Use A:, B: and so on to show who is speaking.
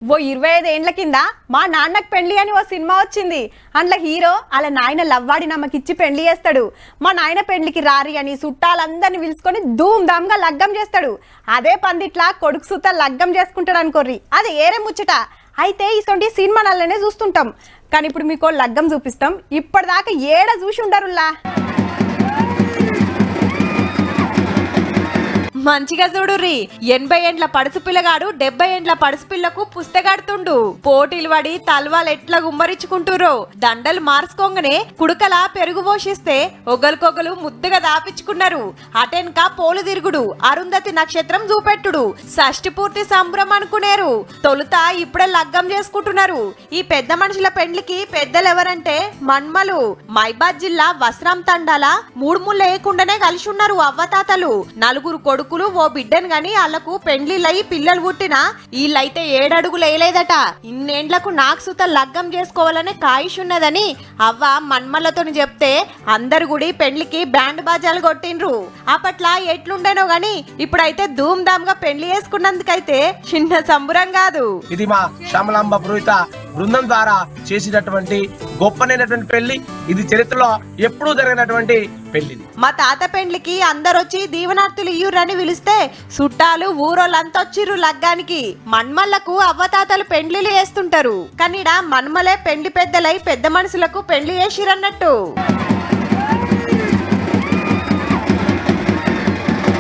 A: ఓ 25 ఏండ్ల కింద మా నాన్నకు పెళ్లి అని ఓ సినిమా వచ్చింది. అందులో హీరో అలా నాయన లవ్వాడి నమ్మకిచ్చి పెళ్లి చేస్తాడు. మా నాయన పెళ్లికి రారి అని చుట్టాలందరిని పిలుచుకొని ధూమ్ ధామ్గా లగ్గం చేస్తాడు. అదే పందిట్లా కొడుకు సుత లగ్గం చేసుకుంటాడు అనుకోర్రి, అది ఏరే ముచ్చట. అయితే ఇసొంటి సినిమా నల్లనే చూస్తుంటాం, కానీ ఇప్పుడు మీకు లగ్గం చూపిస్తాం. ఇప్పటిదాకా ఏడ చూసి ఉండరులా.
B: మంచిగా చూడుర్రి, 80 ఏండ్ల పడుసు పిల్లగాడు 70 ఏండ్ల పడుసు పిల్లకు పుస్తగాడుతుండు. పోటీలు పడి తల్వాలు ఎట్లా గుమ్మరించుకుంటురో. దండలు మార్చుకోగానే కుడుకల పెరుగు పోషిస్తే ఒగలుకొగలు ముద్దుగా దాపించుకున్నారు. అటెన్క పోలు తిరుగుడు, అరుంధతి నక్షత్రం చూపెట్టుడు, షష్టి పూర్తి సంబరం అనుకునేరు. తొలుత ఇప్పుడే లగ్గం చేసుకుంటున్నారు. ఈ పెద్ద మనుషుల పెండ్లికి పెద్దలెవరంటే మన్మలు. మైబాద్ జిల్లా వస్త్రం తండాల 3 ముళ్ళు వేయకుండానే కలిసి ఉన్నారు అవ్వతాతలు. 4 కొడుకులు ఓ బిడ్డను గాని వాళ్లకు పెండ్లిళ్ళయి పిల్లలు పుట్టినా వీళ్ళైతే 7 అడుగులు వేయలేదట. ఇన్నేండ్లకు నాకు సుత లగ్గం చేసుకోవాలనే కాయిష్ ఉన్నదని అవ్వ మన్మలతో చెప్తే అందరు గుడి పెండ్లికి బ్యాండ్ బాజాలు కొట్టిండ్రు. అప్పట్లా ఎట్లుండేనో గాని ఇప్పుడైతే ధూమ్ ధామ్ గా పెళ్లి చేసుకున్నందుకైతే చిన్న సంబురం కాదు.
C: ఇది మా శ్యామలాంబ పురోహిత బృందం ద్వారా చేసినటువంటి గొప్పనైనటువంటి పెళ్లి. ఇది చరిత్రలో ఎప్పుడూ జరిగినటువంటి పెళ్లి.
B: మా తాత పెండ్లికి అందరొచ్చి దీవనార్తులు ఇయ్యురని పిలిస్తే చుట్టాలు ఊరోళ్ళంతా వచ్చిర్రు లగ్గానికి. మన్మళ్లకు అవ్వతాతలు పెండ్లిలు చేస్తుంటారు, కానీ మన్మలే పెండ్లి పెద్దలై పెద్ద మనుషులకు పెండ్లి చేసిరన్నట్టు.